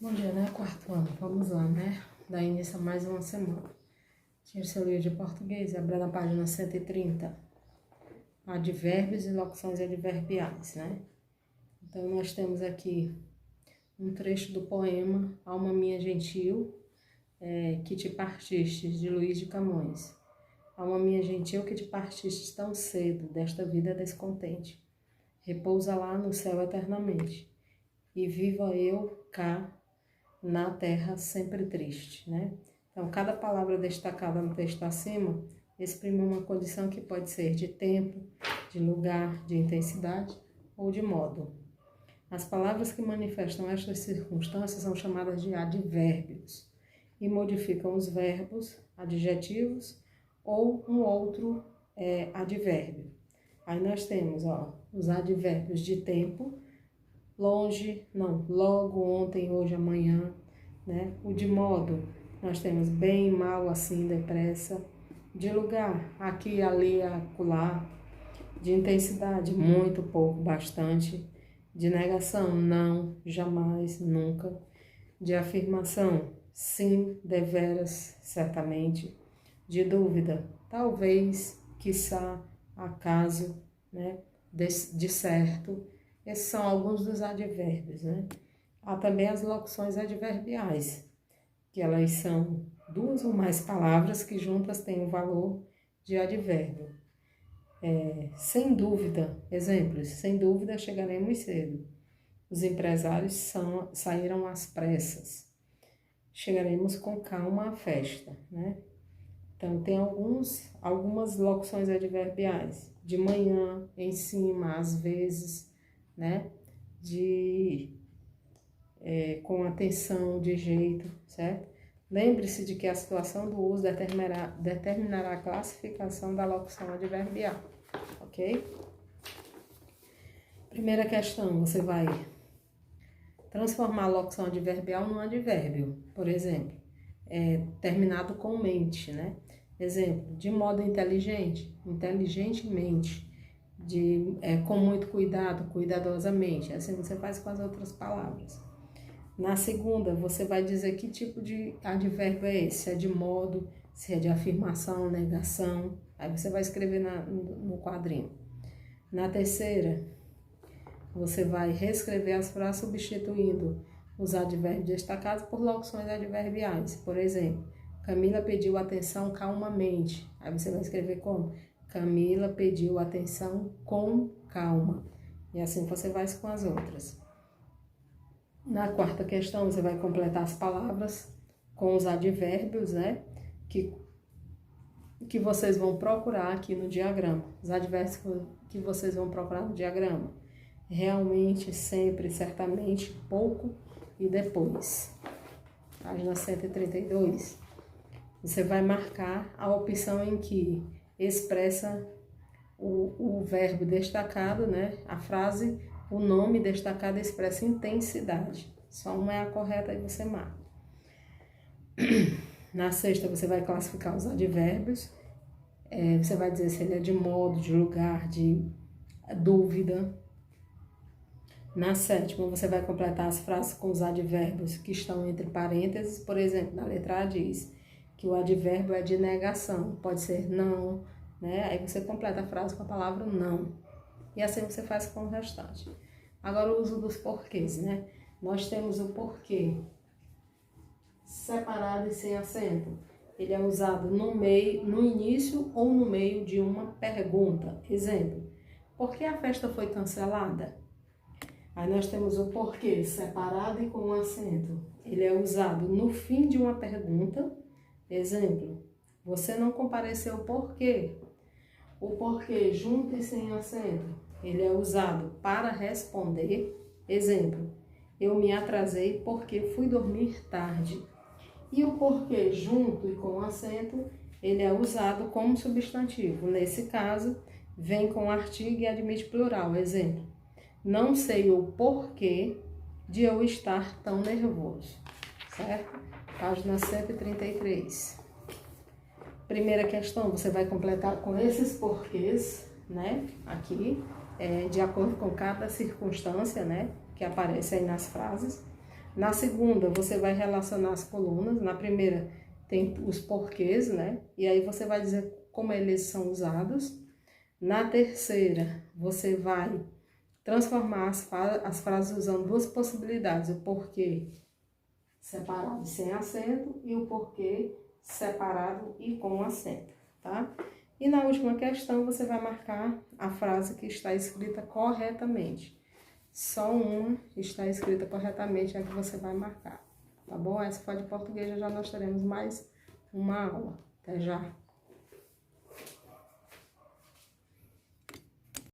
Bom dia, né? Quarto ano. Vamos lá, né? Dar início a mais uma semana. Tire seu livro de português, abra na página 130. Advérbios e locuções adverbiais, né? Então, nós temos aqui um trecho do poema Alma Minha Gentil, que te partistes, de Luís de Camões. Alma minha gentil, que te partistes tão cedo desta vida descontente. Repousa lá no céu eternamente. E viva eu cá na terra sempre triste, né? Então, cada palavra destacada no texto acima exprime uma condição que pode ser de tempo, de lugar, de intensidade ou de modo. As palavras que manifestam estas circunstâncias são chamadas de advérbios e modificam os verbos, adjetivos ou um outro advérbio. Aí nós temos os advérbios de tempo, longe, não, logo, ontem, hoje, amanhã, né? O de modo, nós temos bem, mal, assim, depressa. De lugar, aqui, ali, acolá. De intensidade, muito, pouco, bastante. De negação, não, jamais, nunca. De afirmação, sim, deveras, certamente. De dúvida, talvez, quiçá, acaso, né? De certo. Esses são alguns dos advérbios, né? Há também as locuções adverbiais, que elas são duas ou mais palavras que juntas têm o valor de advérbio. Sem dúvida, exemplos, sem dúvida chegaremos cedo. Os empresários saíram às pressas. Chegaremos com calma à festa, né? Então, tem algumas locuções adverbiais. De manhã, em cima, às vezes, né? Com atenção, de jeito, certo? Lembre-se de que a situação do uso determinará a classificação da locução adverbial, ok? Primeira questão, você vai transformar a locução adverbial num advérbio, por exemplo, terminado com mente, né? Exemplo, de modo inteligente, inteligentemente, com muito cuidado, cuidadosamente. Assim você faz com as outras palavras. Na segunda, você vai dizer que tipo de advérbio é esse, se é de modo, se é de afirmação, negação. Aí você vai escrever no quadrinho. Na terceira, você vai reescrever as frases substituindo os advérbios destacados por locuções adverbiais. Por exemplo, Camila pediu atenção calmamente. Aí você vai escrever como? Camila pediu atenção com calma. E assim você vai com as outras. Na quarta questão, você vai completar as palavras com os advérbios, né? Que vocês vão procurar aqui no diagrama. Os advérbios que vocês vão procurar no diagrama. Realmente, sempre, certamente, pouco e depois. Página 132. Você vai marcar a opção em que expressa o verbo destacado, né? A frase, o nome destacado expressa intensidade. Só uma é a correta e você marca. Na sexta, você vai classificar os advérbios. Você vai dizer se ele é de modo, de lugar, de dúvida. Na sétima, você vai completar as frases com os advérbios que estão entre parênteses. Por exemplo, na letra A diz que o advérbio é de negação, pode ser não, né? Aí você completa a frase com a palavra não. E assim você faz com o restante. Agora o uso dos porquês, né? Nós temos o porquê separado e sem acento. Ele é usado no início ou no meio de uma pergunta. Exemplo, por que a festa foi cancelada? Aí nós temos o porquê separado e com acento. Ele é usado no fim de uma pergunta. Exemplo, você não compareceu por quê? O porquê junto e sem acento, ele é usado para responder. Exemplo, eu me atrasei porque fui dormir tarde. E o porquê junto e com acento, ele é usado como substantivo. Nesse caso, vem com artigo e admite plural. Exemplo, não sei o porquê de eu estar tão nervoso. Certo? Página 133. Primeira questão, você vai completar com esses porquês, né? Aqui, de acordo com cada circunstância, né? Que aparece aí nas frases. Na segunda, você vai relacionar as colunas. Na primeira, tem os porquês, né? E aí você vai dizer como eles são usados. Na terceira, você vai transformar as frases usando duas possibilidades. O porquê separado e sem acento e o porquê separado e com acento, tá? E na última questão, você vai marcar a frase que está escrita corretamente. Só uma está escrita corretamente, é a que você vai marcar, tá bom? Essa foi de português, já nós teremos mais uma aula. Até já!